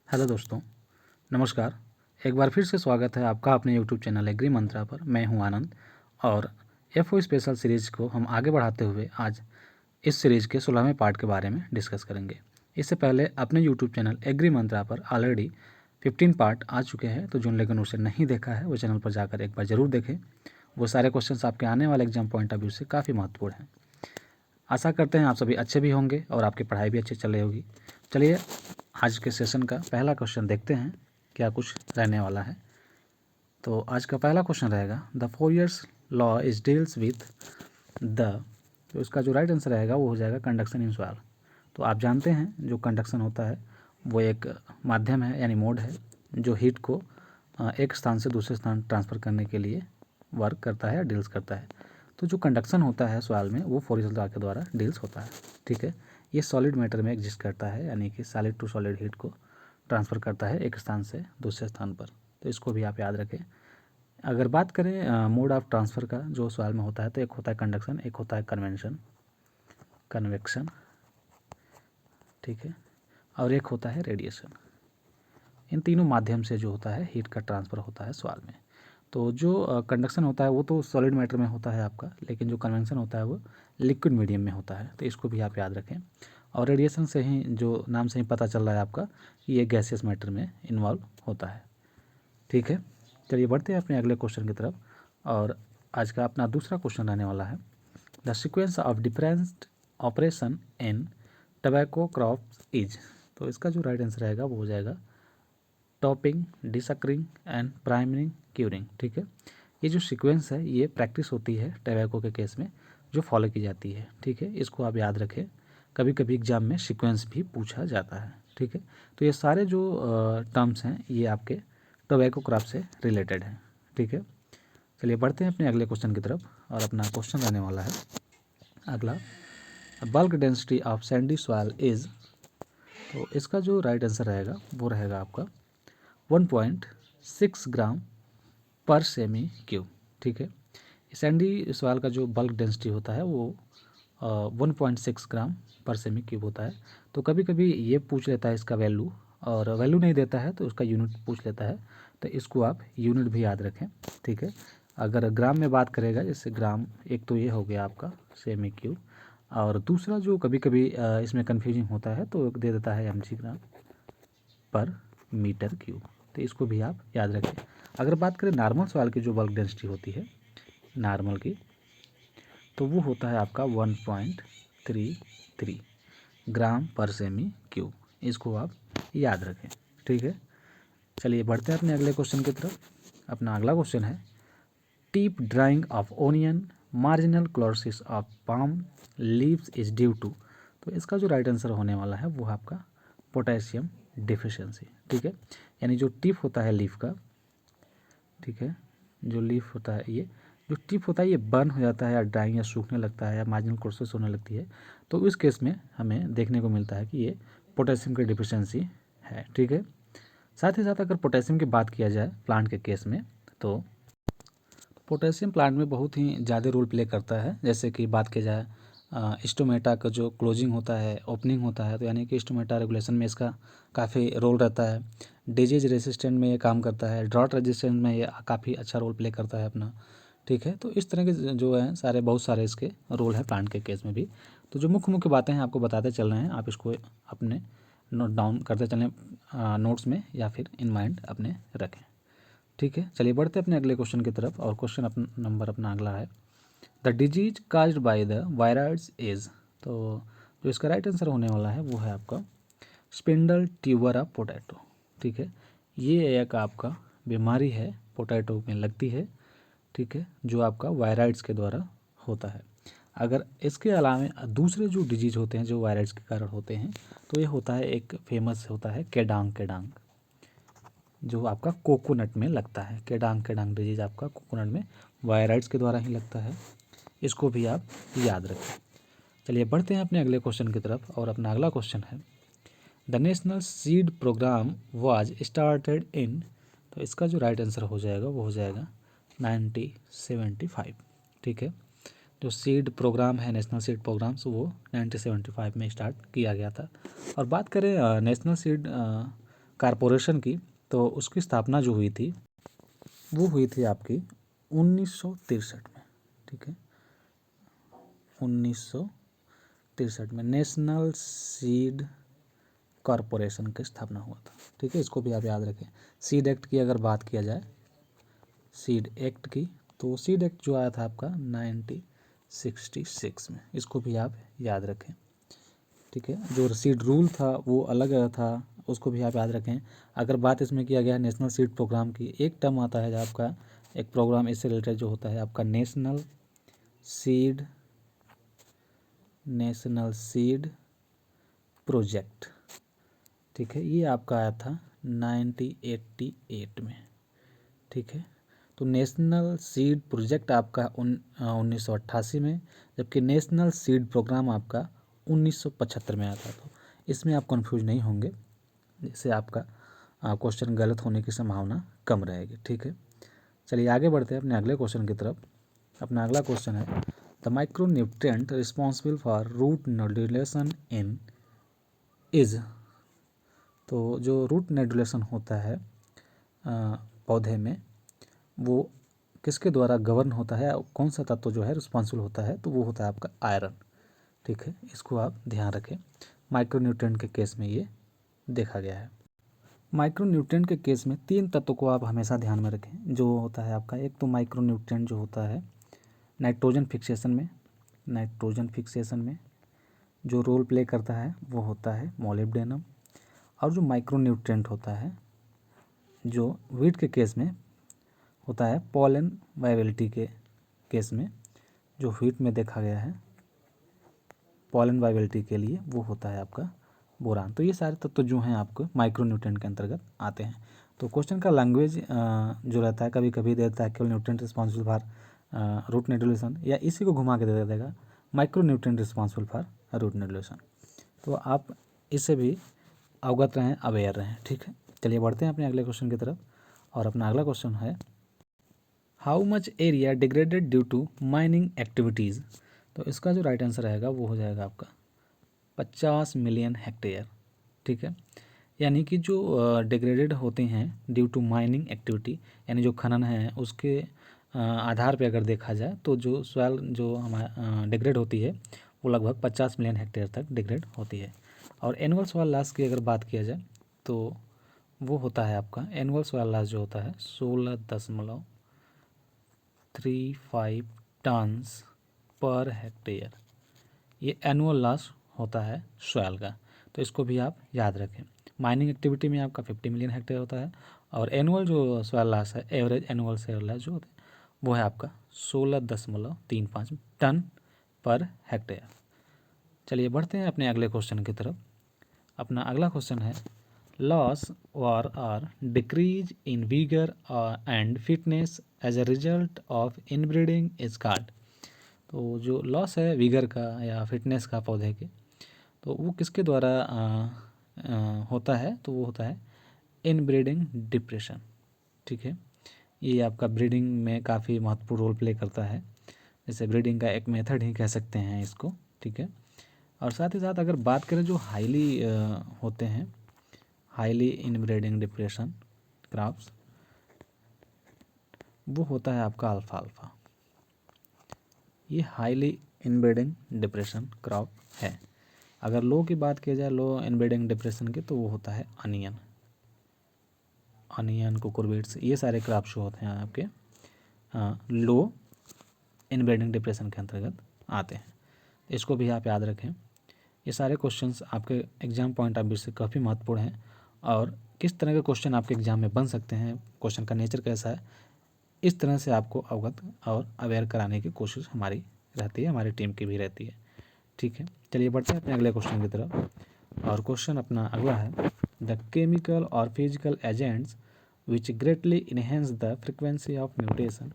Hello दोस्तों, नमस्कार। एक बार फिर से स्वागत है आपका अपने यूट्यूब चैनल एग्री मंत्रा पर। मैं हूं आनंद और एफ स्पेशल सीरीज़ को हम आगे बढ़ाते हुए आज इस सीरीज़ के 16वें पार्ट के बारे में डिस्कस करेंगे। इससे पहले अपने यूट्यूब चैनल एग्री मंत्रा पर ऑलरेडी 15 पार्ट आ चुके हैं, तो जिन लोगों ने उसे नहीं देखा है वो चैनल पर जाकर एक बार ज़रूर देखें। वो सारे क्वेश्चन आपके आने वाले एग्जाम पॉइंट ऑफ व्यू से काफ़ी महत्वपूर्ण हैं। आशा करते हैं आप सभी अच्छे भी होंगे और आपकी पढ़ाई भी अच्छी चल रही होगी। चलिए आज के सेशन का पहला क्वेश्चन देखते हैं क्या कुछ रहने वाला है। तो आज का पहला क्वेश्चन रहेगा the Fourier's law is deals with the, तो इसका जो राइट आंसर रहेगा वो हो जाएगा कंडक्शन इन सॉइल। तो आप जानते हैं जो कंडक्शन होता है वो एक माध्यम है यानी मोड है जो हीट को एक स्थान से दूसरे स्थान ट्रांसफ़र करने के लिए वर्क करता है या डील्स करता है। तो जो कंडक्शन होता है सॉइल में वो फोरियर लॉ के द्वारा डील्स होता है। ठीक है, ये सॉलिड मैटर में एग्जिस्ट करता है यानी कि सॉलिड टू सॉलिड हीट को ट्रांसफ़र करता है एक स्थान से दूसरे स्थान पर। तो इसको भी आप याद रखें। अगर बात करें मोड ऑफ ट्रांसफ़र का जो सॉइल में होता है, तो एक होता है कंडक्शन, एक होता है कन्वेक्शन, ठीक है, और एक होता है रेडिएशन। इन तीनों माध्यम से जो होता है हीट का ट्रांसफ़र होता है सॉइल में। तो जो कंडक्शन होता है वो तो सॉलिड मैटर में होता है आपका, लेकिन जो कन्वेक्शन होता है वो लिक्विड मीडियम में होता है। तो इसको भी आप याद रखें। और रेडिएशन से ही जो नाम से ही पता चल रहा है आपका कि ये गैसियस मैटर में इन्वॉल्व होता है। ठीक है, चलिए बढ़ते हैं अपने अगले क्वेश्चन की तरफ। और आज का अपना दूसरा क्वेश्चन रहने वाला है the sequence of different operation in tobacco crops is. तो इसका जो राइट आंसर रहेगा वो हो जाएगा टॉपिंग, डिसकरिंग एंड प्राइमरिंग, क्यूरिंग। ठीक है, ये जो सीक्वेंस है ये प्रैक्टिस होती है टबैको के केस में जो फॉलो की जाती है। ठीक है, इसको आप याद रखें, कभी कभी एग्जाम में सीक्वेंस भी पूछा जाता है। ठीक है, तो ये सारे जो टर्म्स हैं ये आपके टोबैको क्रॉप से रिलेटेड हैं। ठीक है, चलिए बढ़ते हैं अपने अगले क्वेश्चन की तरफ। और अपना क्वेश्चन रहने वाला है अगला bulk density of Sandy soil is. तो इसका जो राइट आंसर रहेगा वो रहेगा आपका 1.6 ग्राम पर सेमी क्यूब। ठीक है, सैंडी सॉइल का जो बल्क डेंसिटी होता है वो 1.6 ग्राम पर सेमी क्यूब होता है। तो कभी कभी ये पूछ लेता है इसका वैल्यू, और वैल्यू नहीं देता है तो उसका यूनिट पूछ लेता है। तो इसको आप यूनिट भी याद रखें। ठीक है, अगर ग्राम में बात करेगा जैसे ग्राम, एक तो ये हो गया आपका सेमी क्यूब, और दूसरा जो कभी कभी इसमें कन्फ्यूजिंग होता है तो दे देता है mg ग्राम पर मीटर क्यूब। तो इसको भी आप याद रखें। अगर बात करें नॉर्मल सॉइल की जो बल्क डेंसिटी होती है नॉर्मल की, तो वो होता है आपका 1.33 ग्राम पर सेमी क्यूब। इसको आप याद रखें। ठीक है, चलिए बढ़ते हैं अपने अगले क्वेश्चन की तरफ। अपना अगला क्वेश्चन है tip drying of onion marginal chlorosis of palm leaves is due to. तो इसका जो राइट आंसर होने वाला है वो आपका पोटेशियम डिफिशियंसी। ठीक है, यानी जो टिप होता है लीफ का, ठीक है, जो लीफ होता है ये जो टिप होता है ये बर्न हो जाता है या ड्राइंग या सूखने लगता है या मार्जिनल क्लोरोसिस होने लगती है। तो इस केस में हमें देखने को मिलता है कि ये पोटेशियम की डिफिशियंसी है। ठीक है, साथ ही साथ अगर पोटेशियम की बात किया जाए प्लांट के केस में, तो पोटेशियम प्लांट में बहुत ही ज़्यादा रोल प्ले करता है। जैसे कि बात की जाए स्टोमेटा का जो क्लोजिंग होता है, ओपनिंग होता है, तो यानी कि स्टोमेटा रेगुलेशन में इसका काफ़ी रोल रहता है। डिजीज रेसिस्टेंट में ये काम करता है, ड्रॉट रेजिस्टेंट में ये काफ़ी अच्छा रोल प्ले करता है अपना। ठीक है, तो इस तरह के जो है सारे बहुत सारे इसके रोल हैं प्लांट के केस में भी। तो जो मुख्य मुख्य बातें हैं आपको बताते चल रहे हैं, आप इसको अपने नोट डाउन करते चलें नोट्स में या फिर इन माइंड अपने रखें। ठीक है, चलिए बढ़ते अपने अगले क्वेश्चन की तरफ। और क्वेश्चन नंबर अपना अगला है the disease caused by the virus is. तो जो इसका राइट आंसर होने वाला है वो है आपका स्पिंडल ट्यूबर ऑफ पोटैटो। ठीक है, ये एक आपका बीमारी है पोटैटो में लगती है। ठीक है, जो आपका वायराइड्स के द्वारा होता है। अगर इसके अलावा दूसरे जो डिजीज होते हैं जो वायराइड्स के कारण होते हैं, तो ये होता है एक फेमस होता है केडांग जो आपका कोकोनट में लगता है। केडांग डिजीज आपका कोकोनट में वायराइड्स के द्वारा ही लगता है। इसको भी आप याद रखें। चलिए बढ़ते हैं अपने अगले क्वेश्चन की तरफ। और अपना अगला क्वेश्चन है the national seed programme was started in. तो इसका जो राइट आंसर हो जाएगा वो हो जाएगा 1975। ठीक है, जो सीड प्रोग्राम है नेशनल सीड प्रोग्राम्स वो 1975 में स्टार्ट किया गया था। और बात करें नेशनल सीड कॉरपोरेशन की, तो उसकी स्थापना जो हुई थी वो हुई थी आपकी 1963 में। ठीक है, 1963 में नेशनल सीड कॉरपोरेशन की स्थापना हुआ था। ठीक है, इसको भी आप याद रखें। सीड एक्ट की अगर बात किया जाए, सीड एक्ट की, तो सीड एक्ट जो आया था आपका 1966 में, इसको भी आप याद रखें। ठीक है, जो सीड रूल था वो अलग था, उसको भी आप याद रखें। अगर बात इसमें किया गया नेशनल सीड प्रोग्राम की, एक टर्म आता है जो आपका, एक प्रोग्राम इससे रिलेटेड जो होता है आपका नेशनल सीड प्रोजेक्ट। ठीक है, ये आपका आया था 1988 में। ठीक है, तो नेशनल सीड प्रोजेक्ट आपका 1988 में, जबकि नेशनल सीड प्रोग्राम आपका 1975 में आता। तो इसमें आप कंफ्यूज नहीं होंगे, जिससे आपका क्वेश्चन गलत होने की संभावना कम रहेगी। ठीक है, चलिए आगे बढ़ते हैं अपने अगले क्वेश्चन की तरफ। अपना अगला क्वेश्चन है the micro nutrient responsible for root nodulation in is. तो जो रूट नोडुलेशन होता है पौधे में, वो किसके द्वारा गवर्न होता है, कौन सा तत्व जो है रिस्पॉन्सिबल होता है, तो वो होता है आपका आयरन। ठीक है, इसको आप ध्यान रखें। माइक्रोन्यूट्रिएंट के केस में ये देखा गया है। माइक्रोन्यूट्रिएंट के केस में 3 तत्वों को आप हमेशा ध्यान में रखें, जो होता है आपका, एक तो माइक्रोन्यूट्रिएंट जो होता है नाइट्रोजन फिक्सेशन में जो रोल प्ले करता है वो होता है मोलिब्डेनम। और जो माइक्रोन्यूट्रिएंट होता है जो वीट के केस में होता है पॉलन वाइबिलिटी के केस में, जो वीट में देखा गया है पॉलन वाइबिलिटी के लिए, वो होता है आपका बोरान। तो ये सारे तत्व जो हैं आपको माइक्रोन्यूट्रिएंट के अंतर्गत आते हैं। तो क्वेश्चन का लैंग्वेज जो रहता है, कभी कभी देता है केवल न्यूट्रिएंट रिस्पॉन्सिबल फॉर रूट नोडुलेशन, या इसी को घुमा के दे देगा माइक्रोन्यूट्रिएंट रिस्पॉन्सिबल फॉर रूट नोडुलेशन। तो आप इससे भी अवगत रहें, अवेयर रहें। ठीक है, चलिए बढ़ते हैं अपने अगले क्वेश्चन की तरफ। और अपना अगला क्वेश्चन है how much area degraded due to mining activities. तो इसका जो राइट आंसर रहेगा वो हो जाएगा आपका 50 मिलियन हेक्टेयर। ठीक है, यानी कि जो डिग्रेडेड होते हैं ड्यू टू माइनिंग एक्टिविटी, यानी जो खनन है उसके आधार पे अगर देखा जाए, तो जो सॉइल जो हमारा डिग्रेड होती है वो लगभग 50 मिलियन हेक्टेयर तक डिग्रेड होती है। और एनुअल सॉइल लॉस की अगर बात किया जाए, तो वो होता है आपका एनुअल सॉइल लॉस जो होता है 16.35 टन्स पर हेक्टेयर। ये एनुअल लॉस होता है सॉइल का, तो इसको भी आप याद रखें। माइनिंग एक्टिविटी में आपका 50 मिलियन हेक्टेयर होता है, और एनुअल जो सॉइल लॉस है, एवरेज एनुअल सॉइल लॉस जो होता है वो है आपका 16.35 टन पर हेक्टेयर। चलिए बढ़ते हैं अपने अगले क्वेश्चन की तरफ। अपना अगला क्वेश्चन है लॉस और or decrease in vigour and fitness as a result of inbreeding is called. तो जो लॉस है विगर का या फिटनेस का पौधे के, तो वो किसके द्वारा होता है, तो वो होता है इनब्रीडिंग डिप्रेशन। ठीक है, ये आपका ब्रीडिंग में काफ़ी महत्वपूर्ण रोल प्ले करता है, जैसे ब्रीडिंग का एक मेथड ही कह सकते हैं इसको। ठीक है, और साथ ही साथ अगर बात करें जो हाईली होते हैं, हाईली इनब्रीडिंग डिप्रेशन क्रॉप्स, वो होता है आपका अल्फाल्फा। ये हाईली इनब्रीडिंग डिप्रेशन क्रॉप है। अगर लो की बात की जाए, लो इनब्रीडिंग डिप्रेशन की, तो वो होता है अनियन कुकुरबिट्स, ये सारे क्रॉप्स जो होते हैं आपके लो इनब्रीडिंग डिप्रेशन के अंतर्गत आते हैं। इसको भी आप याद रखें। ये सारे क्वेश्चंस आपके एग्जाम पॉइंट ऑफ व्यू से काफ़ी महत्वपूर्ण हैं, और किस तरह के क्वेश्चन आपके एग्जाम में बन सकते हैं, क्वेश्चन का नेचर कैसा है, इस तरह से आपको अवगत और अवेयर कराने की कोशिश हमारी रहती है, हमारी टीम की भी रहती है। ठीक है, चलिए बढ़ते हैं अपने अगले क्वेश्चन की तरफ। और क्वेश्चन अपना अगला है द केमिकल और physical agents which greatly enhance the frequency of mutation.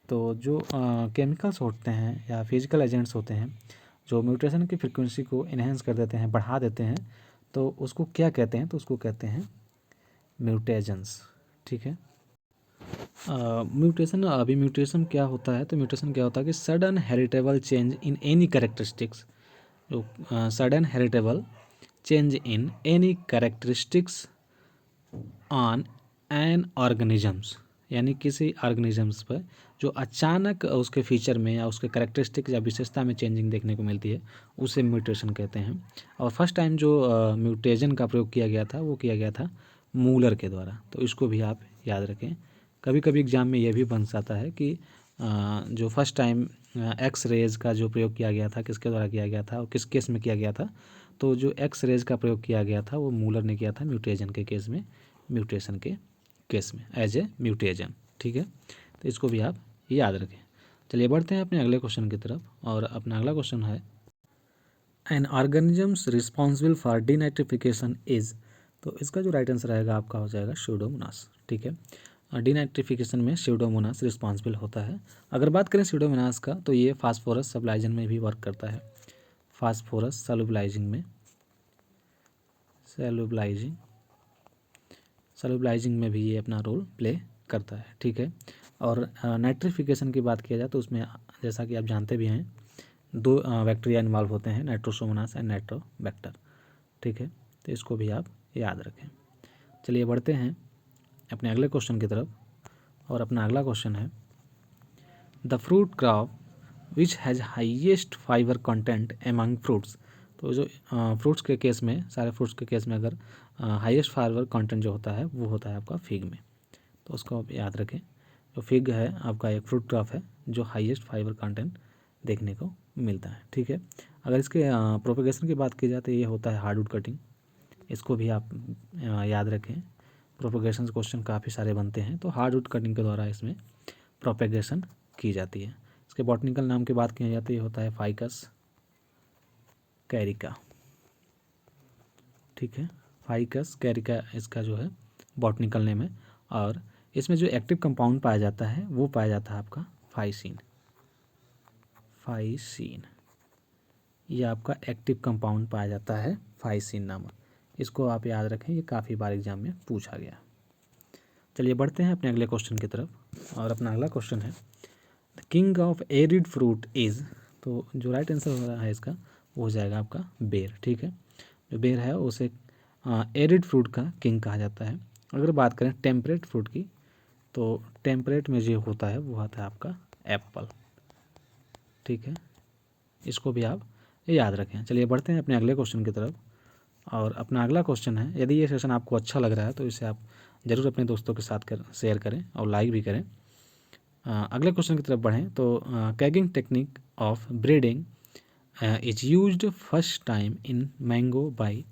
तो जो केमिकल्स होते हैं या फिजिकल एजेंट्स होते हैं जो म्यूटेशन की फ्रिक्वेंसी को इन्हेंस कर देते हैं, बढ़ा देते हैं, तो उसको क्या कहते हैं, तो उसको कहते हैं म्यूटेजेंस। ठीक है, म्यूटेशन क्या होता है, तो म्यूटेशन क्या होता है कि sudden heritable change in any characteristics, जो sudden heritable change in any characteristics on an organisms, यानी किसी ऑर्गेनिजम्स पर जो अचानक उसके फीचर में या उसके कैरेक्टरिस्टिक या विशेषता में चेंजिंग देखने को मिलती है उसे म्यूटेशन कहते हैं। और फर्स्ट टाइम जो म्यूटेशन का प्रयोग किया गया था वो किया गया था मूलर के द्वारा, तो इसको भी आप याद रखें। कभी कभी एग्जाम में यह भी बन जाता है कि जो फर्स्ट टाइम एक्स रेज का जो प्रयोग किया गया था किसके द्वारा किया गया था और किस केस में किया गया था, तो जो एक्स रेज का प्रयोग किया गया था वो मूलर ने किया था म्यूटेशन के केस में, म्यूटेशन के केस में एज ए म्यूटेशन। ठीक है, तो इसको भी आप याद रखें। चलिए बढ़ते हैं अपने अगले क्वेश्चन की तरफ, और अपना अगला क्वेश्चन है N organisms responsible for denitrification is, तो इसका जो राइट आंसर रहेगा आपका हो जाएगा स्यूडोमोनास। ठीक है, डीनाइट्रिफिकेशन में स्यूडोमोनास रिस्पॉन्सिबल होता है। अगर बात करें स्यूडोमोनास का तो ये फास्फोरस सब्लाइजिंग में भी वर्क करता है, फास्फोरस सल्युबलाइजिंग में, सल्युबलाइजिंग में भी ये अपना रोल प्ले करता है। ठीक है, और नाइट्रिफिकेशन की बात किया जाए तो उसमें जैसा कि आप जानते भी हैं दो बैक्टीरिया इन्वॉल्व होते हैं, नाइट्रोसोमोनास एंड नाइट्रोबैक्टर। ठीक है, तो इसको भी आप याद रखें। चलिए बढ़ते हैं अपने अगले क्वेश्चन की तरफ, और अपना अगला क्वेश्चन है the fruit crop which has highest fibre content among fruits, तो जो फ्रूट्स के केस में, सारे फ्रूट्स के केस में अगर हाईएस्ट फाइबर कंटेंट जो होता है वो होता है आपका फिग में, तो उसको आप याद रखें। जो फिग है आपका एक फ्रूट क्रॉप है जो हाईएस्ट फाइबर कंटेंट देखने को मिलता है। ठीक है, अगर इसके प्रोपेगेशन की बात की जाए तो ये होता है हार्डवुड कटिंग, इसको भी आप याद रखें। प्रोपेगेशन क्वेश्चन काफ़ी सारे बनते हैं, तो हार्डवुड कटिंग के द्वारा इसमें प्रोपेगेशन की जाती है। इसके बॉटनिकल नाम की बात की जाती है होता है फाइकस कैरिका। ठीक है, फाइकस कैरिका इसका जो है बॉटनिकल नेम है, और इसमें जो एक्टिव कंपाउंड पाया जाता है वो पाया जाता है आपका फाइसिन। ये आपका एक्टिव कंपाउंड पाया जाता है फाइसिन नामक, इसको आप याद रखें, ये काफ़ी बार एग्जाम में पूछा गया। चलिए बढ़ते हैं अपने अगले क्वेश्चन की तरफ, और अपना अगला क्वेश्चन है the king of arid fruit is, तो जो राइट आंसर हो रहा है इसका वो हो जाएगा आपका बेर। ठीक है, जो बेर है उसे एरिड फ्रूट का किंग कहा जाता है। अगर बात करें टेम्परेट फ्रूट की तो टेम्परेट में जो होता है वो आता है आपका एप्पल। ठीक है, इसको भी आप याद रखें। चलिए बढ़ते हैं अपने अगले क्वेश्चन की तरफ, और अपना अगला क्वेश्चन है, यदि ये सेशन आपको अच्छा लग रहा है तो इसे आप ज़रूर अपने दोस्तों के साथ शेयर करें और लाइक भी करें। अगले क्वेश्चन की तरफ बढ़ें तो caging technique of breeding is used first time in mango by,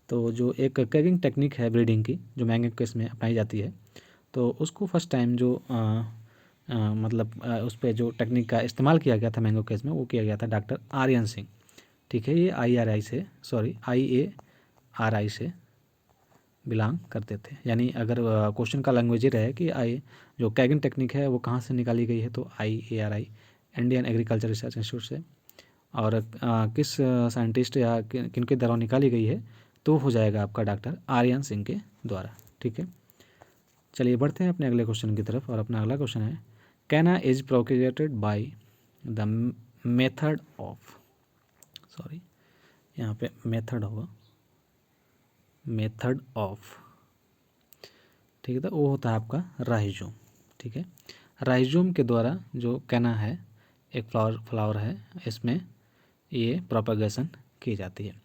तो जो एक कैगिंग टेक्निक है ब्रीडिंग की जो मैंगो केस में अपनाई जाती है, तो उसको फर्स्ट टाइम जो मतलब उस पर जो टेक्निक का इस्तेमाल किया गया था मैंगो केस में वो किया गया था डॉक्टर आर्यन सिंह। ठीक है, ये IARI से बिलोंग करते थे, यानी अगर क्वेश्चन का लैंग्वेज ही रहे कि जो कैगिंग टेक्निक है वो कहाँ से निकाली गई है, तो IARI Indian agriculture research institute से, और किस साइंटिस्ट या किन के द्वारा निकाली गई है तो हो जाएगा आपका डॉक्टर आर्यन सिंह के द्वारा। ठीक है, चलिए बढ़ते हैं अपने अगले क्वेश्चन की तरफ, और अपना अगला क्वेश्चन है कैना is propagated by the method of, sorry यहाँ पे मेथड होगा, मेथड ऑफ। ठीक है, तो वो होता है आपका राइजोम। ठीक है, राइजोम के द्वारा जो कैना है एक फ्लावर है, इसमें ये प्रोपेगेशन की जाती है।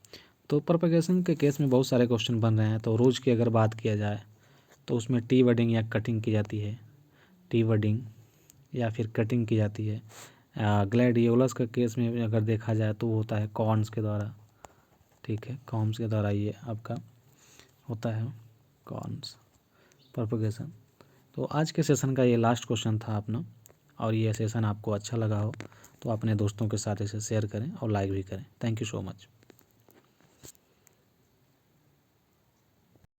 तो प्रोपेगेशन के केस में बहुत सारे क्वेश्चन बन रहे हैं, तो रोज़ की अगर बात किया जाए तो उसमें टी वर्डिंग या कटिंग की जाती है, टी वर्डिंग या फिर कटिंग की जाती है। ग्लैडियोलस का केस में अगर देखा जाए तो वो होता है कॉर्न्स के द्वारा। ठीक है, कॉर्न्स के द्वारा ये आपका होता है कॉर्न्स प्रोपेगेशन। तो आज के सेशन का ये लास्ट क्वेश्चन था अपना, और ये सेशन आपको अच्छा लगा हो तो अपने दोस्तों के साथ इसे शेयर करें और लाइक भी करें। Thank you so much.